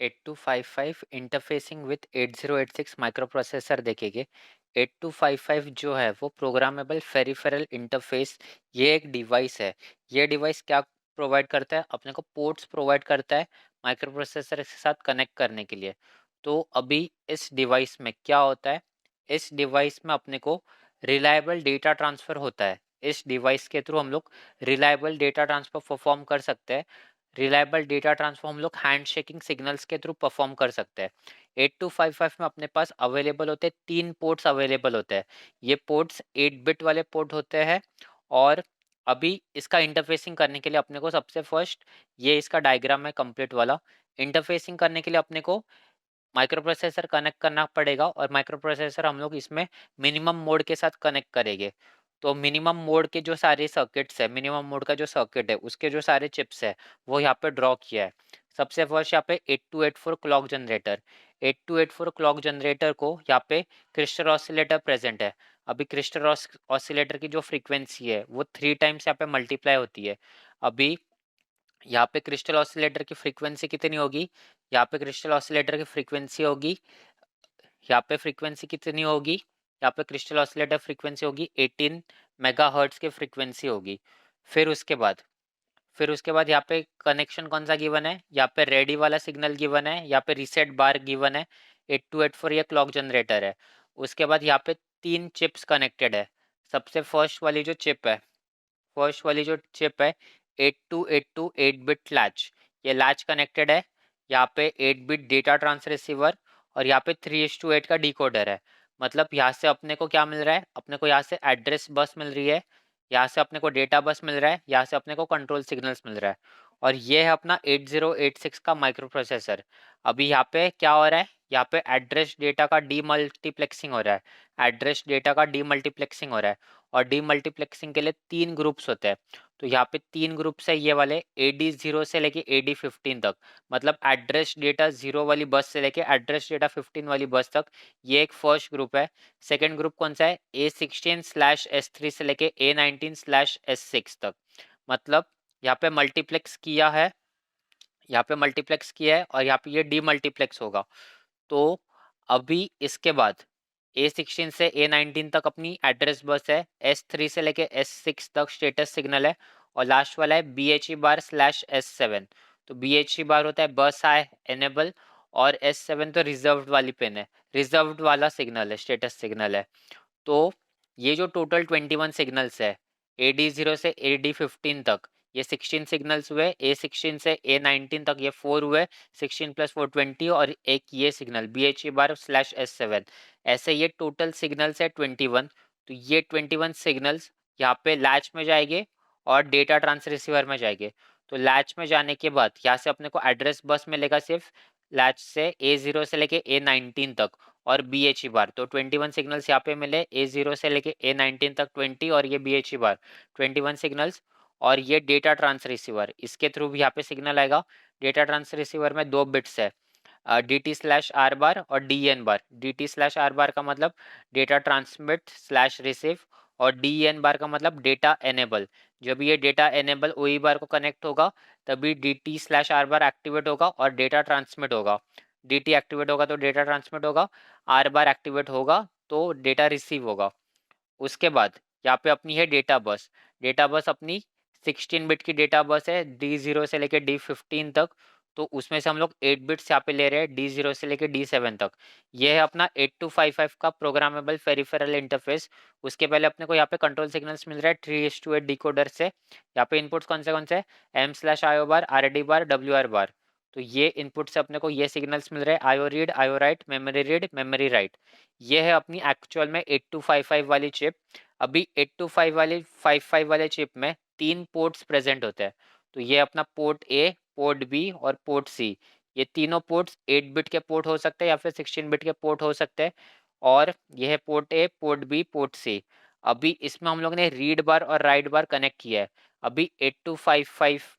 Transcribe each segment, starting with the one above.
8255 interfacing with 8086 micro processor देखेंगे। 8255 जो है वो प्रोग्रामेबल फेरिफेरल इंटरफेस, ये एक डिवाइस है। ये डिवाइस क्या प्रोवाइड करता है? अपने को पोर्ट्स प्रोवाइड करता है माइक्रो प्रोसेसर के साथ कनेक्ट करने के लिए। तो अभी इस डिवाइस में क्या होता है? इस डिवाइस में अपने को रिलायबल डेटा ट्रांसफ़र होता है। इस डिवाइस के थ्रू हम लोग रिलायबल डेटा ट्रांसफ़र परफॉर्म कर सकते हैं। रिलायबल डेटा ट्रांसफर हम लोग हैंड शेकिंग सिग्नल्स के थ्रू परफॉर्म कर सकते हैं। 8255 में अपने पास अवेलेबल होते हैं, 3 पोर्ट्स अवेलेबल होते हैं। ये पोर्ट्स 8 बिट वाले पोर्ट होते हैं। और अभी इसका इंटरफेसिंग करने के लिए अपने को सबसे फर्स्ट ये इसका डायग्राम है कंप्लीट वाला। इंटरफेसिंग करने के लिए अपने को माइक्रो प्रोसेसर कनेक्ट करना पड़ेगा और माइक्रो प्रोसेसर हम लोग इसमें मिनिमम मोड के साथ कनेक्ट करेंगे। तो मिनिमम मोड के जो सारे सर्किट्स है, मिनिमम मोड का जो सर्किट है उसके जो सारे चिप्स है वो यहाँ पे ड्रॉ किया है। सबसे फर्स्ट यहाँ पे 8284 क्लॉक जनरेटर, 8284 क्लॉक जनरेटर को यहाँ पे क्रिस्टल ऑसिलेटर प्रेजेंट है। अभी क्रिस्टल ऑसिलेटर की जो फ्रीक्वेंसी है वो 3 टाइम्स यहाँ पे मल्टीप्लाई होती है। अभी यहाँ पे क्रिस्टल ऑसिलेटर की फ्रीक्वेंसी कितनी होगी? यहाँ पे क्रिस्टल ऑसिलेटर की फ्रीक्वेंसी होगी, यहाँ पे फ्रीक्वेंसी कितनी होगी? यहाँ पे क्रिस्टल ऑसिलेटर फ्रीक्वेंसी होगी 18 मेगाहर्ट्ज की फ्रीक्वेंसी होगी। फिर उसके बाद फिर उसके बाद यहाँ पे कनेक्शन कौन सा गिवन है? यहाँ पे रेडी वाला सिग्नल गिवन है, यहाँ पे रीसेट बार गिवन है। 8284 ये क्लॉक जनरेटर है। उसके बाद यहाँ पे 3 चिप्स कनेक्टेड है। सबसे फर्स्ट वाली जो चिप है 8282 8 बिट लैच, ये लैच कनेक्टेड है। यहाँ पे 8 बिट डेटा ट्रांस रिसीवर और यहाँ पे 3:8 का डिकोडर है। मतलब यहाँ से अपने को क्या मिल रहा है? अपने को यहाँ से एड्रेस बस मिल रही है, यहाँ से अपने को डेटा बस मिल रहा है, यहाँ से अपने को कंट्रोल सिग्नल्स मिल रहा है। और ये है अपना 8086 का माइक्रो प्रोसेसर। अभी यहाँ पे क्या हो रहा है? यहाँ पे एड्रेस डेटा का डीमल्टीप्लेक्सिंग हो रहा है, एड्रेस डेटा का डीमल्टीप्लेक्सिंग हो रहा है। और डीमल्टीप्लेक्सिंग के लिए 3 ग्रुप्स होते हैं। तो यहाँ पे 3 ग्रुप्स है ये वाले, AD0 से लेके AD15 तक। मतलब एड्रेस डेटा 0 वाली बस से लेके एड्रेस डेटा 15 वाली बस तक, ये एक फर्स्ट ग्रुप है। सेकेंड ग्रुप कौन सा है? A16/S3 से लेके A19/S6 तक। मतलब यहाँ पे मल्टीप्लेक्स किया है, यहाँ पे मल्टीप्लेक्स किया है और यहाँ पे ये डीमल्टीप्लेक्स होगा। तो अभी इसके बाद A16 से A19 तक अपनी एड्रेस बस है, S3 से लेके S6 तक स्टेटस सिग्नल है और लास्ट वाला है BHE बार/S7। तो BHE बार होता है बस आई एनेबल और S7 तो रिजर्व्ड वाली पिन है, रिजर्व्ड वाला सिग्नल है, स्टेटस सिग्नल है। तो ये जो टोटल 21 सिग्नल्स है AD0 से AD15 तक, ये 16 सिग्नल्स हुए। A16 से A19 तक ये 4 हुए, 16 + 4 20 और एक ये सिग्नल BHE बार/S7। ऐसे ये टोटल सिग्नल्स है 21। तो ये 21 सिग्नल्स यहाँ पे लैच में जाएंगे और डेटा ट्रांस रिसीवर में जाएंगे। तो लैच में जाने के बाद यहाँ से अपने को एड्रेस बस मिलेगा सिर्फ लैच से A0 से लेके A19 तक और BHE बार। तो 21 सिग्नल्स यहाँ पे मिले, A0 से लेके A19 तक 20 और ये BHE बार 21 सिग्नल्स। और ये डेटा ट्रांस रिसीवर, इसके थ्रू भी यहाँ पे सिग्नल आएगा। डेटा ट्रांस रिसीवर में 2 बिट्स है, DT/R बार और DN बार। DT/R बार का मतलब डेटा ट्रांसमिट/रिसीव और DN बार का मतलब डेटा एनेबल। जब ये डेटा एनेबल OE बार को कनेक्ट होगा तभी DT/R बार एक्टिवेट होगा और डेटा ट्रांसमिट होगा। DT एक्टिवेट होगा तो डेटा ट्रांसमिट होगा, R बार एक्टिवेट होगा तो डेटा रिसीव होगा। उसके बाद यहाँ पे अपनी है डेटा बस। डेटा बस अपनी 16 बिट की डेटा बस है, D0 से लेके D15 तक। तो उसमें से हम लोग 8 बिट्स यहाँ पे ले रहे हैं D0 से लेके D7 तक। ये है अपना 8255 का प्रोग्रामेबल फेरिफेरल इंटरफेस। उसके पहले अपने को यहाँ पे कंट्रोल सिग्नल्स मिल रहा है 3:8 डिकोडर से। यहाँ पे इनपुट्स कौन से हैं? M/IO बार, RD बार, WR बार। तो ये इनपुट से अपने को ये सिग्नल्स मिल रहे हैं, IO रीड, मेमोरी राइट। ये है अपनी एक्चुअल में 8255 वाली चिप। अभी 8255 वाले चिप में 3 पोर्ट्स प्रेजेंट होते हैं। तो ये अपना पोर्ट ए, पोर्ट बी और पोर्ट सी। ये तीनों पोर्ट्स 8 बिट के पोर्ट हो सकते हैं या फिर 16 बिट के पोर्ट हो सकते हैं। और ये है port A, port B, port C. अभी इसमें हम लोग ने रीड बार और राइट बार कनेक्ट किया है। अभी 8255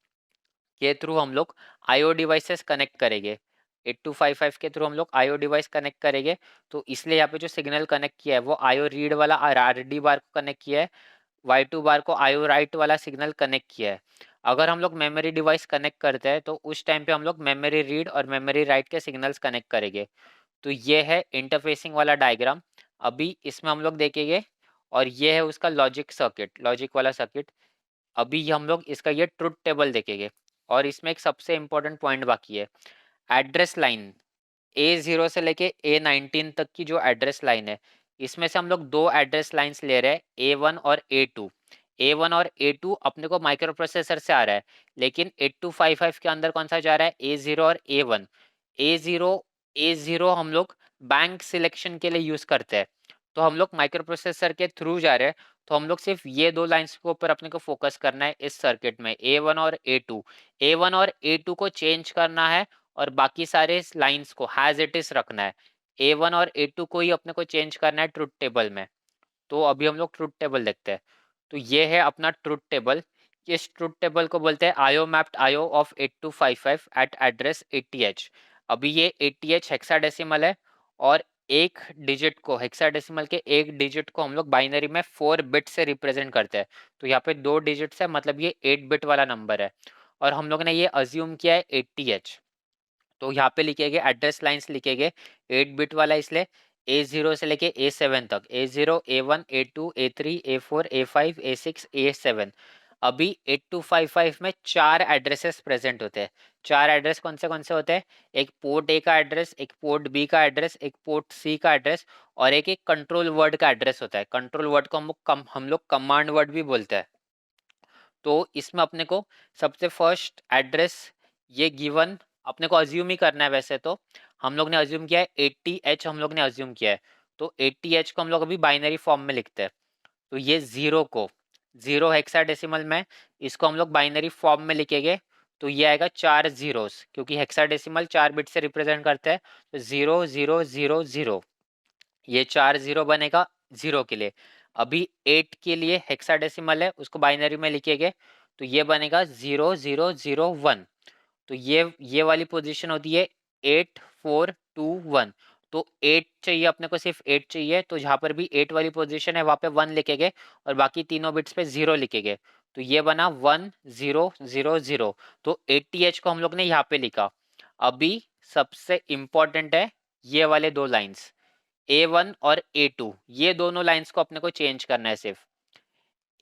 के थ्रू हम लोग आईओ डिवाइसेस कनेक्ट करेंगे। 8255 के थ्रू हम लोग आईओ डिवाइस कनेक्ट करेंगे। तो इसलिए यहाँ पे जो सिग्नल कनेक्ट किया है वो आईओ रीड वाला RD बार को कनेक्ट किया है। Y2 बार को IO राइट वाला सिग्नल कनेक्ट किया है। अगर हम लोग मेमोरी डिवाइस कनेक्ट करते हैं तो उस टाइम पे हम लोग मेमोरी रीड और मेमोरी राइट के सिग्नल्स कनेक्ट करेंगे। तो ये है इंटरफेसिंग वाला डायग्राम। अभी इसमें हम लोग देखेंगे, और ये है उसका लॉजिक सर्किट, लॉजिक वाला सर्किट। अभी हम लोग इसका ये ट्रुथ टेबल देखेंगे, और इसमें एक सबसे इंपॉर्टेंट पॉइंट बाकी है, एड्रेस लाइन। A0 से लेके A19 तक की जो एड्रेस लाइन है, इसमें से हम लोग दो एड्रेस लाइंस ले रहे हैं, A1 और A2। A1 और A2 अपने को माइक्रो प्रोसेसर से आ रहा है, लेकिन 8255 के अंदर कौन सा जा रहा है, A0 और A1। A0 A0 हम लोग बैंक सिलेक्शन के लिए यूज करते हैं, तो हम लोग माइक्रो प्रोसेसर के थ्रू जा रहे हैं। तो हम लोग सिर्फ ये दो लाइंस के ऊपर अपने को फोकस करना है इस सर्किट में, A1 और A2। A1 और A2 को चेंज करना है, और बाकी सारे लाइंस को हैज इट इज रखना है। A1 और A2 को ही अपने को चेंज करना है ट्रुथ टेबल में। तो अभी हम लोग ट्रुथ टेबल देखते हैं। तो ये है अपना ट्रुथ टेबल। इस ट्रुथ टेबल को बोलते हैं आयो मैप्ड आयो ऑफ 8255 एट एड्रेस 80H। अभी ये 80H हेक्साडेसिमल है, और एक डिजिट को, हेक्साडेसिमल के एक डिजिट को हम लोग बाइनरी में 4 बिट से रिप्रेजेंट करते हैं। तो यहाँ पे 2 डिजिट्स है, मतलब ये 8 बिट वाला नंबर है। और हम लोग ने ये अज्यूम किया है 80H। तो यहाँ पे लिखेंगे एड्रेस लाइंस, लिखेंगे 8 बिट वाला, इसलिए A0 से लेके A7 तक, A0 A1 A2 A3 A4 A5 A6 A7। अभी 8255 में 4 एड्रेसेस प्रेजेंट होते हैं। 4 एड्रेस कौन से होते हैं, एक पोर्ट ए का एड्रेस, एक पोर्ट बी का एड्रेस, एक पोर्ट सी का एड्रेस, और एक एक कंट्रोल वर्ड का एड्रेस होता है। कंट्रोल वर्ड को हम लोग कमांड वर्ड भी बोलते हैं। तो इसमें अपने को सबसे फर्स्ट एड्रेस ये गिवन अपने को अज्यूम ही करना है। वैसे तो हम लोग ने अज्यूम किया है 80H, हम लोग ने अज्यूम किया है। तो 80H को हम लोग अभी बाइनरी फॉर्म में लिखते हैं। तो ये जीरो को, जीरो हेक्साडेसिमल में, इसको हम लोग बाइनरी फॉर्म में लिखेंगे। तो ये आएगा 4 जीरोस, क्योंकि हेक्साडेसिमल 4 बिट से रिप्रेजेंट करते हैं। तो 0000, ये 4 जीरो बनेगा जीरो के लिए। अभी 8 के लिए हेक्साडेसिमल है, उसको बाइनरी में लिखेंगे। तो ये बनेगा 0001। तो ये वाली पोजीशन होती है 8421। तो 8 चाहिए अपने को, सिर्फ 8 चाहिए। तो जहाँ पर भी 8 वाली पोजीशन है वहाँ पे 1 लिखेंगे, और बाकी तीनों बिट्स पे 0 लिखेंगे। तो ये बना 1000। तो 80H को हम लोग ने यहाँ पे लिखा। अभी सबसे इम्पोर्टेंट है ये वाले दो लाइंस, A1 और A2, ये दोनों लाइंस को अपने को चेंज करना है सिर्फ।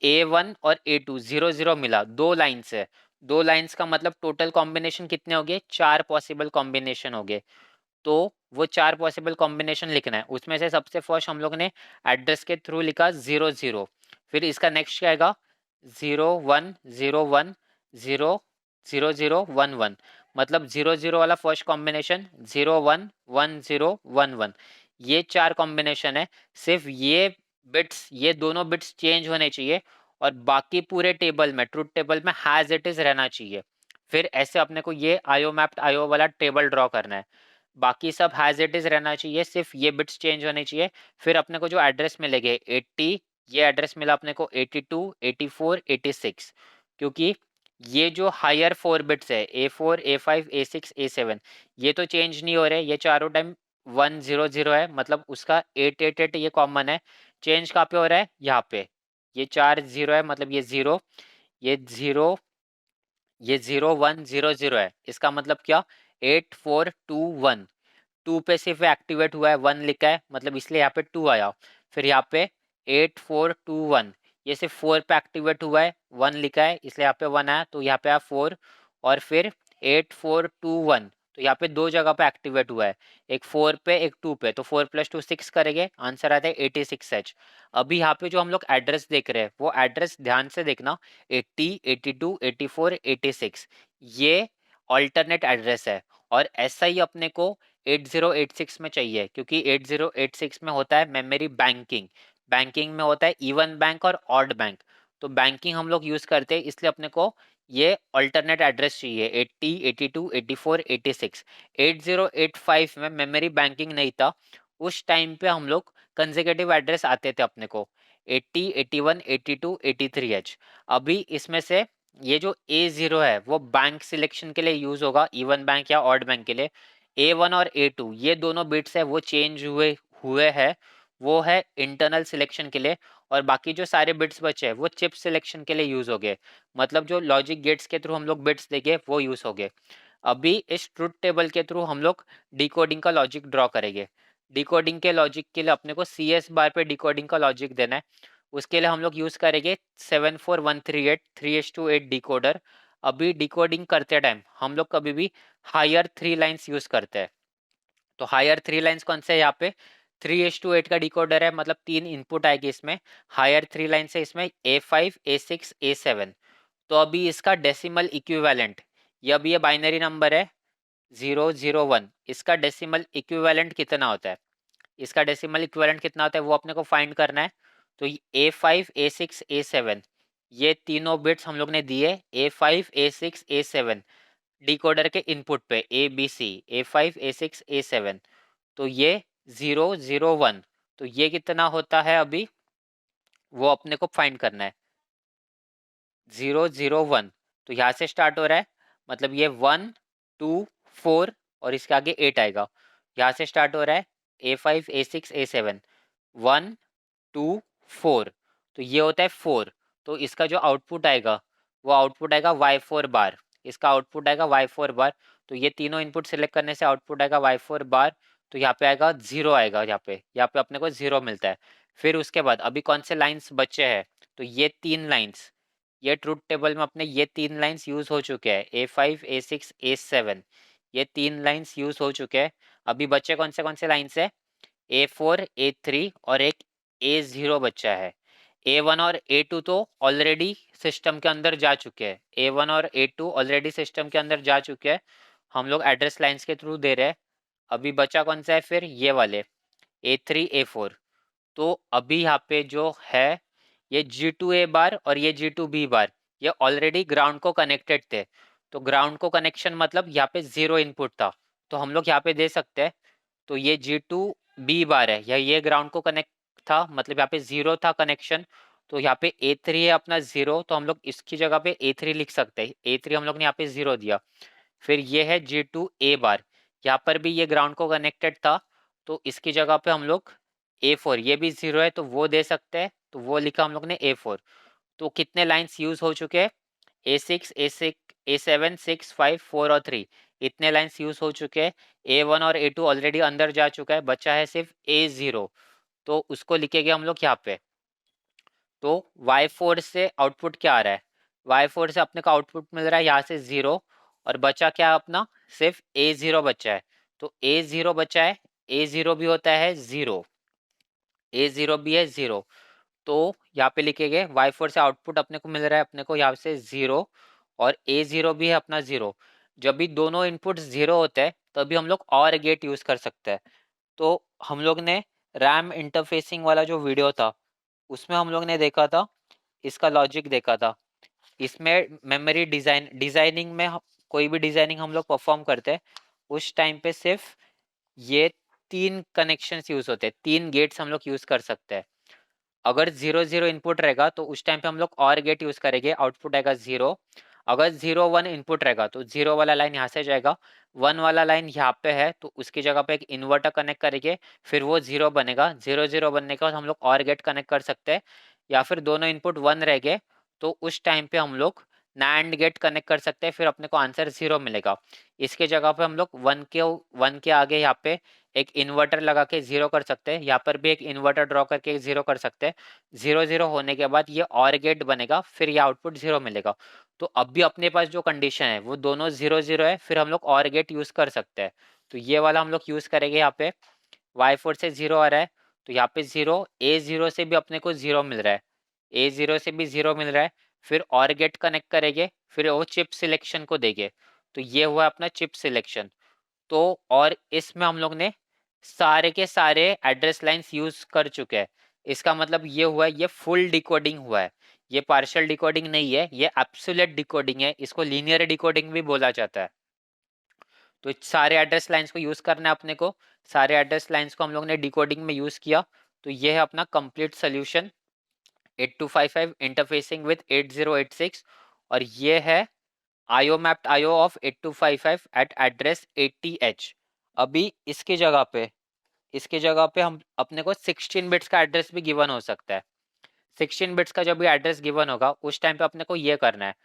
A1 और A2 0 0 मिला, दो लाइंस है। दो लाइंस का मतलब टोटल कॉम्बिनेशन कितने हो गए, 4 पॉसिबल कॉम्बिनेशन हो गए। तो वो 4 पॉसिबल कॉम्बिनेशन लिखना है। उसमें से सबसे फर्स्ट हम लोग ने एड्रेस के थ्रू लिखा 00। फिर इसका नेक्स्ट क्या आएगा, 0101 00011, मतलब 00 वाला फर्स्ट कॉम्बिनेशन 011011। ये 4 कॉम्बिनेशन है। सिर्फ ये बिट्स, ये दोनों बिट्स चेंज होने चाहिए, और बाकी पूरे टेबल में, ट्रुथ टेबल में हैज इट इज रहना चाहिए। फिर ऐसे अपने को ये आयो मैप्ड आयो वाला टेबल ड्रॉ करना है। बाकी सब हैज इट इज रहना चाहिए, सिर्फ ये बिट्स चेंज होने चाहिए। फिर अपने को जो एड्रेस मिलेंगे 80, ये एड्रेस मिला अपने को 82 84 86, क्योंकि ये जो हायर 4 बिट्स है A4 A5 A6 A7, ये तो चेंज नहीं हो रहे, ये चारों टाइम 100 है, मतलब उसका 888 ये कॉमन है। चेंज कहाँ पे हो रहा है, यहाँ पे। ये 4 0 है, मतलब ये 0, ये 0, ये 0100 है। इसका मतलब क्या, 8421। 2 पे सिर्फ एक्टिवेट हुआ है, 1 लिखा है, मतलब इसलिए यहाँ पे 2 आया। फिर यहाँ पे 8421, ये सिर्फ 4 पे एक्टिवेट हुआ है, 1 लिखा है, इसलिए यहाँ पे 1 आया, तो यहाँ पे आया 4। और फिर 8421, तो यहाँ पे दो जगह पे एक्टिवेट हुआ है, एक 4 पे एक 2 पे। तो 4 + 2 6 करेंगे, आंसर आता है 86H। अभी यहाँ पे जो हम लोग एड्रेस देख रहे हैं, वो एड्रेस ध्यान से देखना, 80 82 84 86, ये ऑल्टरनेट एड्रेस है। और ऐसा ही अपने को 8086 में चाहिए, क्योंकि 8086 में होता है मेमोरी बैंकिंग। बैंकिंग में होता है इवन बैंक और ऑड बैंक। तो बैंकिंग हम लोग यूज करते हैं, इसलिए अपने को ये अल्टरनेट एड्रेस चाहिए, 80 82 84 86। 8085 में मेमोरी बैंकिंग नहीं था, उस टाइम पे हम लोग कंसेक्यूटिव एड्रेस आते थे अपने को, 80 81 82 83H। अभी इसमें से ये जो A0 है वो बैंक सिलेक्शन के लिए यूज होगा, इवन बैंक या ऑड बैंक के लिए। A1 और A2 ये दोनों बिट्स है वो चेंज हुए हुए है, वो है इंटरनल सिलेक्शन के लिए। और बाकी जो सारे बिट्स बचे हैं वो चिप सिलेक्शन के लिए यूज हो गए, मतलब जो लॉजिक गेट्स के थ्रू हम लोग बिट्स देंगे वो यूज हो गए। अभी इस ट्रुथ टेबल के थ्रू हम लोग डिकोडिंग का लॉजिक ड्रॉ करेंगे। डिकोडिंग के लॉजिक के लिए अपने को सी एस बार पे डिकोडिंग का लॉजिक देना है। उसके लिए हम लोग यूज करेंगे 74138 डिकोडर। अभी डिकोडिंग करते टाइम हम लोग कभी भी हायर 3 लाइन्स यूज करते हैं। तो हायर 3 लाइन्स कौन से है यहाँ पे? 3:8 का डिकोडर है, मतलब 3 इनपुट आएगी इसमें। हायर 3 लाइन्स है इसमें A5 A6 A7। तो अभी इसका डेसिमल इक्विवेलेंट, ये अभी ये बाइनरी नंबर है 001, इसका डेसिमल इक्विवेलेंट कितना होता है? इसका डेसिमल इक्विवेलेंट कितना होता है वो अपने को फाइंड करना है। तो A5 A6 A7 ये तीनों बिट्स हम लोग ने दिए A5 A6 A7 डिकोडर के इनपुट पे ABC A5 A6 A7। तो ये 001, तो ये कितना होता है अभी वो अपने को फाइंड करना है। 001 तो यहाँ से स्टार्ट हो रहा है, मतलब ये 1 2 4 और इसके आगे 8 आएगा। यहाँ से स्टार्ट हो रहा है A5 A6 A7 1 2 4, तो ये होता है 4। तो इसका जो आउटपुट आएगा वो आउटपुट आएगा Y4 बार, इसका आउटपुट आएगा Y4 बार। तो ये तीनों इनपुट सिलेक्ट करने से आउटपुट आएगा Y4 बार। तो यहाँ पे आएगा 0 आएगा, यहाँ पे अपने को 0 मिलता है। फिर उसके बाद अभी कौन से लाइंस बचे हैं? तो ये 3 लाइंस, ये ट्रुथ टेबल में अपने ये 3 लाइंस यूज हो चुके हैं A5 A6 A7, ये 3 लाइंस यूज हो चुके हैं। अभी बच्चे कौन से लाइंस है? A4 A3 और एक A0 बच्चा है। A1 और A2 तो ऑलरेडी सिस्टम के अंदर जा चुके हैं, A1 और A2 ऑलरेडी सिस्टम के अंदर जा चुके हैं, हम लोग एड्रेस लाइंस के थ्रू दे रहे हैं। अभी बचा कौन सा है फिर? ये वाले A3 A4। तो अभी यहाँ पे जो है ये G2A बार और ये G2B बार ये ऑलरेडी ग्राउंड को कनेक्टेड थे। तो ग्राउंड को कनेक्शन मतलब यहाँ पे 0 इनपुट था, तो हम लोग यहाँ पे दे सकते हैं। तो ये G2B बार है, ये ग्राउंड को कनेक्ट था, मतलब यहाँ पे 0 था कनेक्शन। तो यहाँ पे A3 है अपना 0, तो हम लोग इसकी जगह पे A3 लिख सकते हैं। A3 हम लोग ने यहाँ पे 0 दिया। फिर ये है G2A बार, यहाँ पर भी ये ग्राउंड को कनेक्टेड था, तो इसकी जगह पे हम लोग A4, ये भी 0 है तो वो दे सकते हैं, तो वो लिखा हम लोग ने A4। तो कितने लाइंस यूज हो चुके हैं? A6 A7 6 5 4 और 3, इतने लाइंस यूज हो चुके हैं। A1 और A2 ऑलरेडी अंदर जा चुका है, बचा है सिर्फ A0, तो उसको लिखेंगे हम लोग यहाँ पे। तो Y4 से आउटपुट क्या आ रहा है? Y4 से अपने को आउटपुट मिल रहा है यहाँ से 0, और बचा क्या अपना? सिर्फ A0 बचा है। तो A0 बचा है, A0 भी होता है 0, A0 भी है 0। तो यहाँ पे लिखेंगे Y4 से आउटपुट अपने को मिल रहा है अपने को यहाँ से 0, और A0 भी है अपना 0। जब भी दोनों इनपुट्स 0 होते हैं तभी हम लोग और गेट यूज कर सकते हैं। तो हम लोग ने रैम इंटरफेसिंग वाला जो वीडियो था उसमें हम लोग ने देखा था, इसका लॉजिक देखा था। इसमें मेमोरी डिजाइनिंग में कोई भी डिजाइनिंग हम लोग परफॉर्म करते हैं उस टाइम पे सिर्फ ये 3 कनेक्शंस यूज होते हैं, 3 गेट्स हम लोग यूज कर सकते हैं। अगर 0 0 इनपुट रहेगा तो उस टाइम पे हम लोग और गेट यूज करेंगे, आउटपुट आएगा 0। अगर 0 1 इनपुट रहेगा तो 0 वाला लाइन यहाँ से जाएगा, 1 वाला लाइन यहाँ पे है तो उसकी जगह पे एक इन्वर्टर कनेक्ट करेंगे, फिर वो 0 बनेगा। 0 0 बनने के बाद हम लोग और गेट कनेक्ट कर सकते हैं, या फिर दोनों इनपुट 1 रह गए तो उस टाइम पे हम लोग नैंड गेट कनेक्ट कर सकते हैं, फिर अपने को आंसर 0 मिलेगा। इसके जगह पे हम लोग 1 के आगे यहाँ पे एक इन्वर्टर लगा के 0 कर सकते हैं, यहाँ पर भी एक इन्वर्टर ड्रॉ करके 0 कर सकते हैं। 0 0 होने के बाद ये और गेट बनेगा, फिर ये आउटपुट 0 मिलेगा। तो अब भी अपने पास जो कंडीशन है वो दोनों 0 0 है, फिर हम लोग और गेट यूज कर सकते हैं। तो ये वाला हम लोग यूज करेंगे। यहाँ पे Y4 से 0 आ रहा है तो यहाँ पे 0, A0 से भी अपने को 0 मिल रहा है, A0 से भी 0 मिल रहा है, फिर और गेट कनेक्ट करेंगे, फिर वो चिप सिलेक्शन को देंगे। तो ये हुआ अपना चिप सिलेक्शन। तो और इसमें हम लोग ने सारे के सारे एड्रेस लाइंस यूज कर चुके हैं। इसका मतलब ये हुआ है, ये फुल डिकोडिंग हुआ है, ये पार्शियल डिकोडिंग नहीं है, ये एब्सोल्यूट डिकोडिंग है, इसको लीनियर डिकोडिंग भी बोला जाता है। तो सारे एड्रेस लाइंस को यूज करना है अपने को, सारे एड्रेस लाइंस को हम लोग ने डिकोडिंग में यूज किया। तो ये है अपना कंप्लीट सोल्यूशन 8255 इंटरफेसिंग विद 8086, और ये है IO mapped IO of 8255 eight address 80H। अभी इसके जगह पे हम अपने को 16 बिट्स का एड्रेस भी गिवन हो सकता है। 16 बिट्स का जब भी एड्रेस गिवन होगा उस टाइम पे अपने को ये करना है,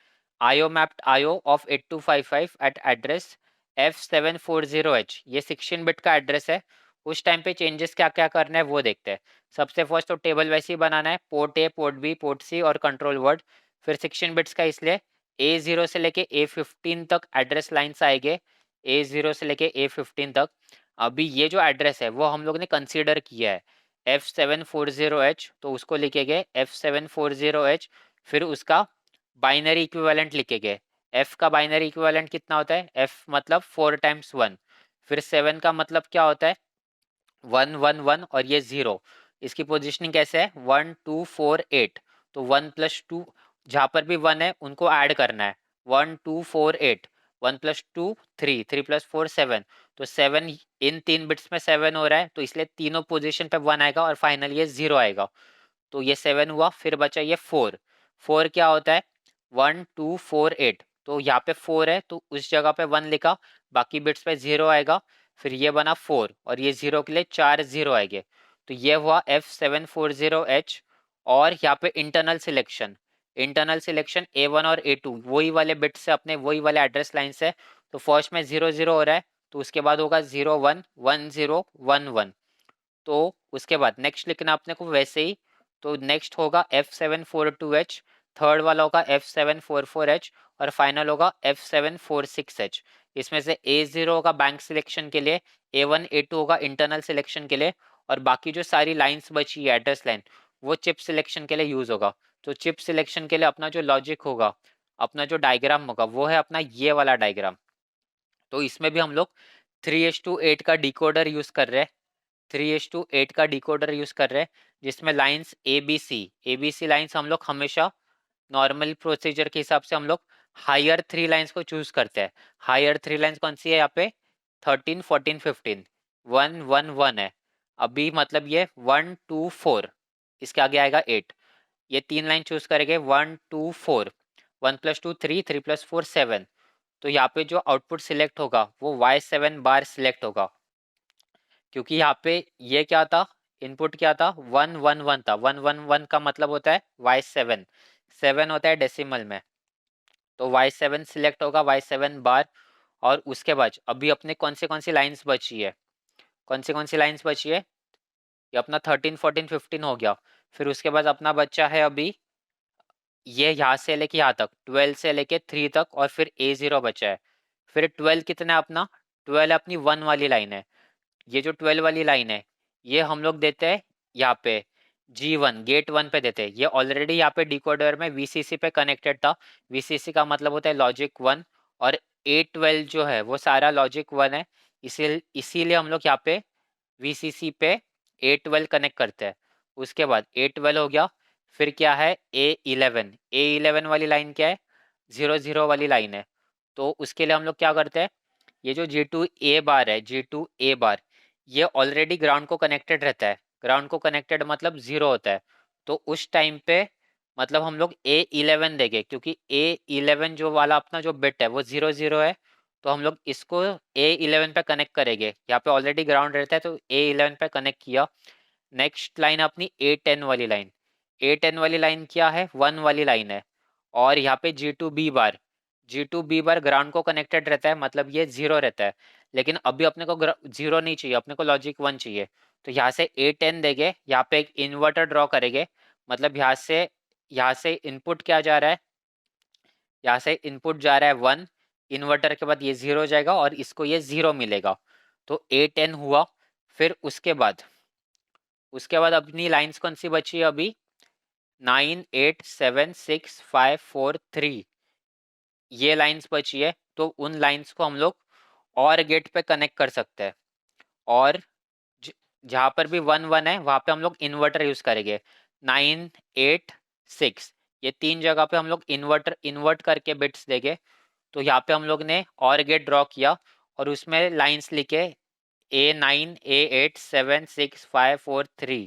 IO mapped IO of 8255 eight address F740H, ये 16 बिट का एड्रेस है। उस टाइम पे चेंजेस क्या क्या करना है वो देखते हैं। सबसे फर्स्ट तो टेबल वैसे ही बनाना है, port A, port B, port C और कंट्रोल वर्ड। फिर 16 बिट्स का इसलिए A0 से लेके A15 तक एड्रेस लाइन्स आएंगे, A0 से लेके A15 तक। अभी ये जो एड्रेस है वो हम लोग ने कंसीडर किया है F740H, तो उसको लिखेंगे F740H। फिर उसका बाइनरी इक्विवेलेंट लिखेंगे। F का बाइनरी इक्विवेलेंट कितना होता है, F मतलब 4 टाइम्स 1। फिर 7 का मतलब क्या होता है, 1 1 1, और ये 0। इसकी पोजिशनिंग कैसे है, 1 2 4 8। तो 1 + 2, जहाँ पर भी 1 है उनको ऐड करना है, 1 2 4 8। 1 + 2 3, 3 + 4 7। तो 7 इन 3 बिट्स में 7 हो रहा है, तो इसलिए तीनों पोजीशन पे 1 आएगा और फाइनल ये 0 आएगा। तो ये 7 हुआ। फिर बचा ये 4। 4 क्या होता है, 1 2 4 8। तो यहाँ पे 4 है तो उस जगह पे 1 लिखा, बाकी बिट्स पे 0 आएगा। फिर ये बना 4 और ये 0 के लिए 4 0 आएंगे। तो ये हुआ F740H। और यहाँ पे internal selection, internal selection A1 और A2 वही वाले बिट्स से अपने वही वाले एड्रेस लाइन से। तो फर्स्ट में 0 0 हो रहा है, तो उसके बाद होगा 0 1 1 0 1 1। तो उसके बाद नेक्स्ट लिखना अपने को वैसे ही। तो नेक्स्ट होगा F742H, थर्ड वाला होगा F744H और फाइनल होगा F746H। इसमें से A0 होगा बैंक सिलेक्शन के लिए, A1 A2 होगा इंटरनल सिलेक्शन के लिए, और बाकी जो सारी लाइंस बची है एड्रेस लाइन वो चिप सिलेक्शन के लिए यूज होगा। तो चिप सिलेक्शन के लिए अपना जो लॉजिक होगा, अपना जो डायग्राम होगा वो है अपना ये वाला डायग्राम। तो इसमें भी हम लोग 3:8 का डिकोडर यूज कर रहे हैं, 3:8 का डिकोडर यूज कर रहे हैं, जिसमें lines A B C lines हम लोग हमेशा नॉर्मल प्रोसीजर के हिसाब से हम लोग हायर 3 लाइंस को चूज करते हैं। हायर 3 लाइंस कौन सी है यहाँ पे, 13 14 15, 1 1 1 है। अभी मतलब ये 1 2 4, इसके आगे आएगा 8। ये 3 लाइन चूज करेंगे, 1 2 4, 1 + 2 3, 3 + 4 7। तो यहाँ पे जो आउटपुट सिलेक्ट होगा वो Y7 बार सिलेक्ट होगा, क्योंकि यहाँ पे ये क्या था, इनपुट क्या था, 1 1 1 था। 1 1 1 का मतलब होता है Y7, 7 होता है डेसिमल में। तो Y7 सिलेक्ट होगा, Y7 बार। और उसके बाद अभी अपने कौन सी लाइंस बची है, कौन सी लाइंस बची है, ये अपना 13 14 15 हो गया। फिर उसके बाद अपना बच्चा है अभी ये यहाँ से लेके यहाँ तक, 12 से लेके 3 तक, और फिर A0 बचा है। फिर 12 कितना है अपना, 12 अपनी 1 वाली लाइन है। ये जो 12 वाली लाइन है ये हम लोग देते हैं यहाँ पे G1, गेट 1 पे देते हैं। ये ऑलरेडी यहाँ पे डिकोडर में VCC पे कनेक्टेड था। VCC का मतलब होता है लॉजिक 1, और A12 जो है वो सारा लॉजिक 1 है। इसीलिए हम लोग यहाँ पे VCC पे A12 कनेक्ट करते हैं। उसके बाद A12 हो गया। फिर क्या है, A11 वाली लाइन क्या है, 0 0 वाली लाइन है। तो उसके लिए हम लोग क्या करते हैं, ये जो G2A बार है, G2A बार, ये ऑलरेडी ग्राउंड को कनेक्टेड रहता है। ग्राउंड को कनेक्टेड मतलब 0 होता है। तो उस टाइम पे मतलब हम लोग A11 देंगे, क्योंकि A11 जो वाला अपना जो बिट है वो 0 0 है। तो हम लोग इसको A11 पे कनेक्ट करेंगे, यहाँ पे ऑलरेडी ग्राउंड रहता है तो A11 पे कनेक्ट किया। नेक्स्ट लाइन अपनी A10 वाली लाइन, A10 वाली लाइन क्या है, 1 वाली लाइन है। और यहाँ पे G2B बार, G2B बार ग्राउंड को कनेक्टेड रहता है, मतलब ये 0 रहता है। लेकिन अभी अपने को 0 नहीं चाहिए, अपने को लॉजिक 1 चाहिए। तो यहाँ से A10 देंगे, यहाँ पे एक इन्वर्टर ड्रॉ करेंगे। मतलब यहाँ से इनपुट क्या जा रहा है, यहाँ से इनपुट जा रहा है 1, इन्वर्टर के बाद ये 0 हो जाएगा और इसको ये 0 मिलेगा। तो A10 हुआ। फिर उसके बाद अपनी लाइंस कौन सी बची है अभी, 9 8 7 6 5 4 3, ये लाइंस बची है। तो उन लाइंस को हम लोग और गेट पे कनेक्ट कर सकते हैं। और जहाँ पर भी 1 1 है वहाँ पे हम लोग इन्वर्टर यूज करेंगे, 9 8 6, ये 3 जगह पे हम लोग इन्वर्ट करके बिट्स देंगे। तो यहाँ पे हम लोग ने और गेट ड्रॉ किया और उसमें लाइंस लिखे A9 A8 7 6 5 4 3।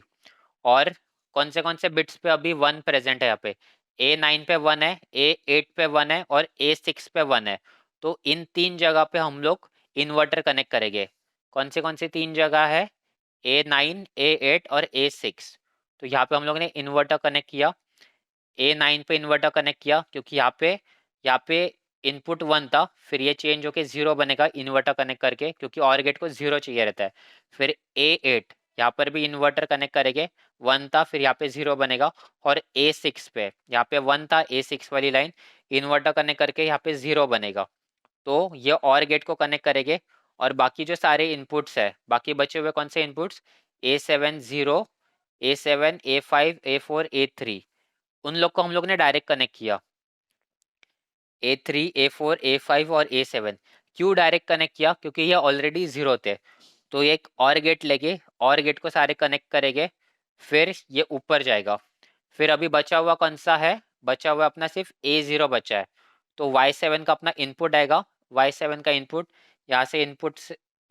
और कौन से बिट्स पे अभी 1 प्रेजेंट है यहाँ पे, A9 पे 1 है, A8 पे 1 है और A6 पे 1 है। तो इन 3 जगह पे हम लोग इन्वर्टर कनेक्ट करेंगे। कौन सी 3 जगह है, A9 A8 और A6। तो यहाँ पे हम लोग ने इन्वर्टर कनेक्ट किया। A9 पे इन्वर्टर कनेक्ट किया, क्योंकि यहाँ पे इनपुट 1 था, फिर ये चेंज होके 0 बनेगा इन्वर्टर कनेक्ट करके, क्योंकि और गेट को 0 चाहिए रहता है। फिर A8 यहाँ पर भी इन्वर्टर कनेक्ट करेंगे, 1 था, फिर यहाँ पे 0 बनेगा। और A6 पे यहाँ पे 1 था, A6 वाली लाइन इन्वर्टर कनेक्ट करके यहाँ पे 0 बनेगा। तो ये और गेट को कनेक्ट करेंगे, और बाकी जो सारे इनपुट्स है, बाकी बचे हुए कौन से inputs, A7 0, A7 A5 A4 A3, उन लोग को हम लोग ने डायरेक्ट कनेक्ट किया। A3 A4 A5 और A7 क्यों डायरेक्ट कनेक्ट किया, क्योंकि ये ऑलरेडी 0 थे। तो ये एक और गेट लेके और गेट को सारे कनेक्ट करेंगे, फिर ये ऊपर जाएगा। फिर अभी बचा हुआ कौन सा है, बचा हुआ अपना सिर्फ A0 बचा है। तो Y7 का अपना इनपुट आएगा, Y7 का इनपुट यहाँ से इनपुट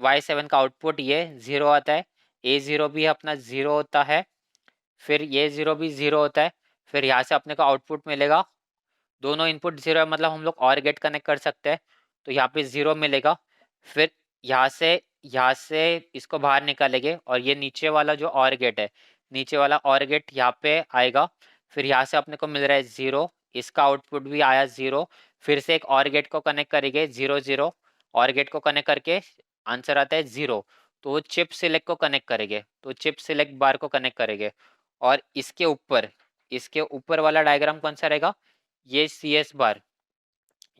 Y7 का आउटपुट ये 0 आता है, A0 भी अपना 0 होता है, फिर ये 0 भी 0 होता है। फिर यहाँ से अपने को आउटपुट मिलेगा, दोनों इनपुट 0 है, मतलब हम लोग और गेट कनेक्ट कर सकते हैं, तो यहाँ पे 0 मिलेगा। फिर यहाँ से इसको बाहर निकालेंगे, और ये नीचे वाला जो और गेट है, नीचे वाला और गेट यहाँ पे आएगा। फिर यहाँ से अपने को मिल रहा है 0, इसका आउटपुट भी आया 0। फिर से एक और गेट को कनेक्ट करेंगे 0 0, और गेट को कनेक्ट करके आंसर आता है 0। तो चिप सिलेक्ट को कनेक्ट करेंगे, तो चिप सिलेक्ट बार को कनेक्ट करेंगे। और इसके ऊपर वाला डायग्राम कौन सा रहेगा, ये CS बार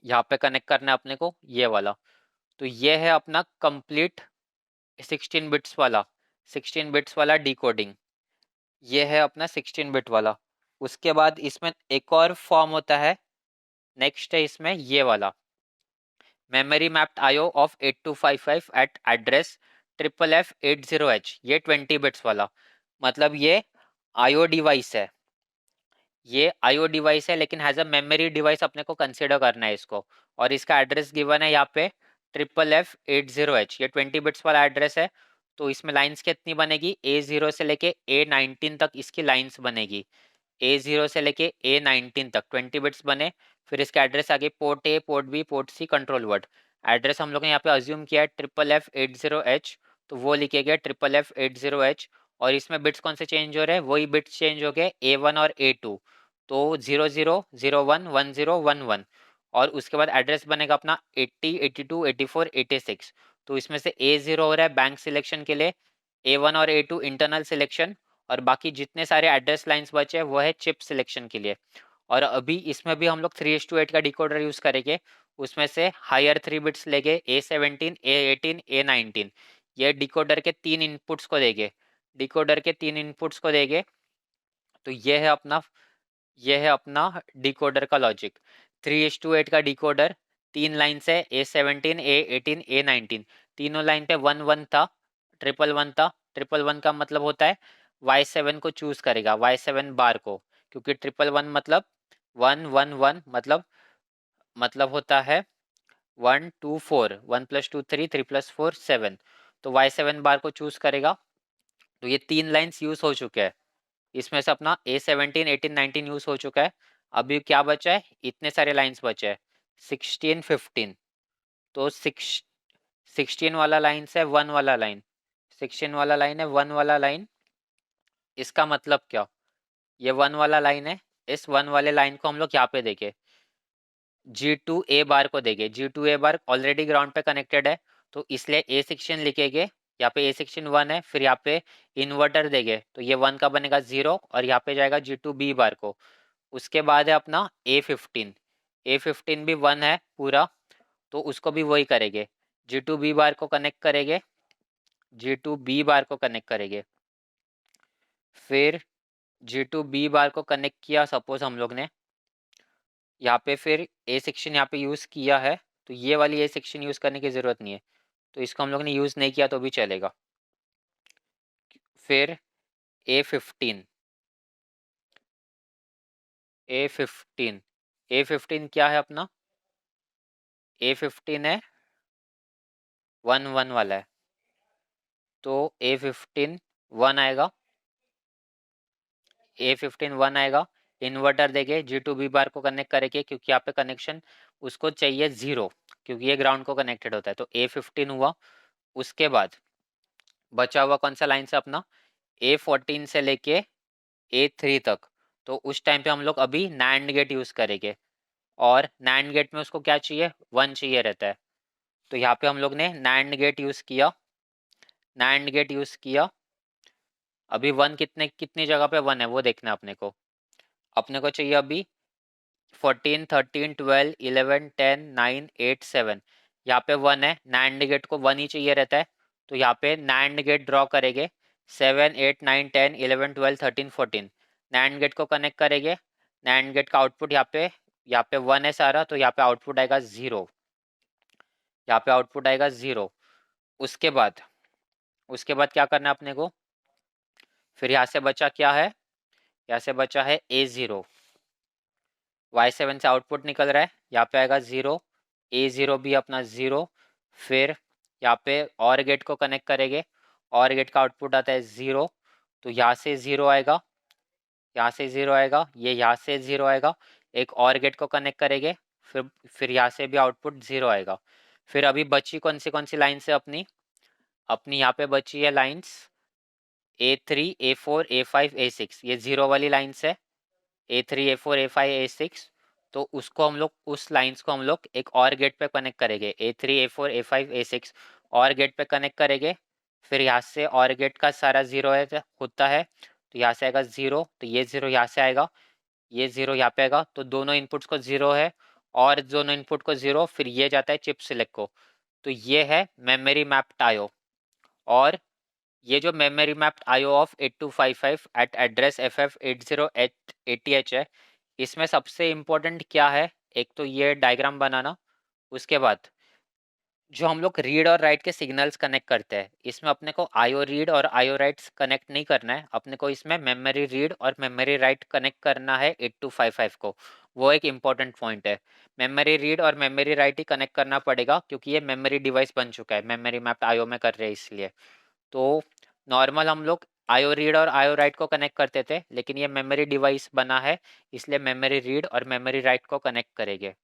यहाँ पे कनेक्ट करना है अपने को, ये वाला। तो ये है अपना कंप्लीट 16 बिट्स वाला डिकोडिंग। ये है अपना 16 बिट वाला। उसके बाद इसमें एक और फॉर्म होता है, नेक्स्ट है इसमें ये वाला, memory mapped IO of 8255 eight address FFF80H, ये 20 बिट्स वाला। मतलब ये IO डिवाइस है, ये IO डिवाइस है, लेकिन हैज अ मेमोरी डिवाइस अपने को कंसिडर करना है इसको। और इसका एड्रेस गिवन है यहाँ पे FFF80H, ये 20 बिट्स वाला एड्रेस है। तो इसमें लाइंस कितनी बनेगी, A0 से लेके A19 तक इसकी लाइंस बनेगी। A0 से लेके A19 तक 20 बिट्स बने। फिर इसका एड्रेस आगे port A, port B, port C, control word. Address हम लोग ने यहाँ पे अज्यूम किया है FFF80H, तो वो लिखेगा FFF80H। और इसमें बिट्स कौन से चेंज हो रहे हैं, वही बिट्स चेंज हो गए A1 और A2। तो 00 01 10 11। और उसके बाद एड्रेस बनेगा अपना 80 82 84 86। तो इसमें से A0 हो रहा है बैंक सिलेक्शन के लिए, A1 और A2 इंटरनल सिलेक्शन, और बाकी जितने सारे एड्रेस लाइंस बचे हैं वो है चिप सिलेक्शन के लिए। और अभी इसमें भी हम लोग 3:8 का डिकोडर यूज करेंगे। उसमें से हायर 3 बिट्स लेंगे, A17 A18 A19। ये डिकोडर के 3 इनपुट्स को देंगे, डिकोडर के 3 इनपुट्स को देंगे। तो ये है अपना डिकोडर का लॉजिक। 3:8 का डिकोडर, 3 लाइन से A17 A18 A19, तीनों लाइन पे 1 1 था, 1 था। 1 का मतलब होता है Y7 को चूज करेगा, Y7 बार को, क्योंकि 1 मतलब 1 1 1, मतलब होता है 1 2 4, 1 + 2 3, 3 + 4 7। तो Y7 बार को चूज करेगा। तो ये 3 लाइन्स यूज हो चुके हैं, इसमें से अपना A17 18 19 यूज हो चुका है। अभी क्या बचा है, इतने सारे लाइंस बचे हैं 16 15। तो 16 वाला लाइन है 1 वाला लाइन, 16 वाला लाइन है 1 वाला लाइन। इसका मतलब क्या, ये 1 वाला लाइन है, इस 1 वाले लाइन को हम लोग यहाँ पे देखें, G2A बार को देंगे। G2A बार ऑलरेडी ग्राउंड पे कनेक्टेड है, तो इसलिए ए सेक्शन लिखेंगे। यहाँ पे ए सेक्शन 1 है, फिर यहाँ पे इन्वर्टर देंगे, तो ये 1 का बनेगा 0, और यहाँ पे जाएगा G2B बार को। उसके बाद है अपना A15, A15 भी 1 है पूरा, तो उसको भी वही करेंगे, G2B बार को कनेक्ट करेंगे, G2B बार को कनेक्ट करेंगे। फिर G2B बार को कनेक्ट किया सपोज हम लोग ने, यहाँ पे फिर ए सेक्शन यहाँ पे यूज़ किया है, तो ये वाली ए सेक्शन यूज़ करने की ज़रूरत नहीं है, तो इसको हम लोग ने यूज़ नहीं किया तो भी चलेगा। फिर A15, A15, A15 क्या है अपना, A15 है 1 1 वाला है, तो A15 1 आएगा, A15 1 आएगा। इन्वर्टर देके G2B बार को कनेक्ट करेंगे, क्योंकि यहाँ पे कनेक्शन उसको चाहिए 0, क्योंकि ये ग्राउंड को कनेक्टेड होता है, तो A15 हुआ। उसके बाद बचा हुआ कौन सा लाइन से अपना, A14 से लेके A3 तक, तो उस टाइम पे हम लोग अभी नैंड गेट यूज़ करेंगे, और नैंड गेट में उसको क्या चाहिए, 1 चाहिए रहता है। तो यहाँ पे हम लोग ने नैंड गेट यूज़ किया, नैंड गेट यूज़ किया। अभी 1 कितनी जगह पे 1 है वो देखना है अपने को। अपने को चाहिए अभी 14, 13, 12, 11, 10, 9, 8, 7। यहाँ पे 1 है, नैंड गेट को 1 ही चाहिए रहता है। तो यहाँ पे नैंड गेट ड्रॉ करेंगे, 7, 8, 9, 10, 11, 12, 13, 14। नैंड गेट को कनेक्ट करेंगे। नैंड गेट का आउटपुट यहाँ पे 1 है सारा, तो यहाँ पे आउटपुट आएगा 0। यहाँ पे आउटपुट आएगा 0। उसके बाद क्या करना है अपने को, फिर यहाँ से बचा क्या है, यहाँ से बचा है A0। Y7 से आउटपुट निकल रहा है, यहाँ पे आएगा 0। A0 भी अपना 0। फिर यहाँ पे और गेट को कनेक्ट करेंगे, और गेट का आउटपुट आता है 0। तो यहाँ से 0 आएगा, यहाँ से 0 आएगा, ये यहाँ से 0 आएगा। एक और गेट को कनेक्ट करेंगे, फिर यहाँ से भी आउटपुट 0 आएगा। फिर अभी बची कौन सी लाइन से अपनी अपनी यहाँ पे बची है lines A3, A4, A5, A6। ये 0 वाली लाइंस है, A3, A4, A5, A6। तो उसको हम लोग, उस लाइंस को हम लोग एक और गेट पे कनेक्ट करेंगे, A3, A4, A5, A6 और गेट पे कनेक्ट करेंगे। फिर यहाँ से और गेट का सारा 0 है होता है, तो यहाँ से आएगा 0। तो ये 0 यहाँ से आएगा, ये 0 यहाँ पे आएगा। तो दोनों इनपुट्स को 0 है, और दोनों इनपुट को 0, फिर ये जाता है चिप सिलेक्ट को। तो ये है मेमोरी मैप्ड आईओ। और ये जो memory mapped IO of 8255 eight address FF8080 है, इसमें सबसे इम्पोर्टेंट क्या है, एक तो ये डायग्राम बनाना। उसके बाद जो हम लोग रीड और राइट के सिग्नल्स कनेक्ट करते हैं, इसमें अपने को आईओ रीड और आईओ राइट्स कनेक्ट नहीं करना है, अपने को इसमें मेमोरी रीड और मेमोरी राइट कनेक्ट करना है 8255 को। वो एक इम्पॉर्टेंट पॉइंट है। मेमोरी रीड और मेमोरी राइट ही कनेक्ट करना पड़ेगा, क्योंकि ये मेमोरी डिवाइस बन चुका है, मेमोरी मैप्ड आईओ में कर रहे हैं इसलिए। तो नॉर्मल हम लोग आईओ रीड और आईओ राइट को कनेक्ट करते थे, लेकिन ये मेमोरी डिवाइस बना है, इसलिए मेमोरी रीड और मेमोरी राइट को कनेक्ट करेंगे।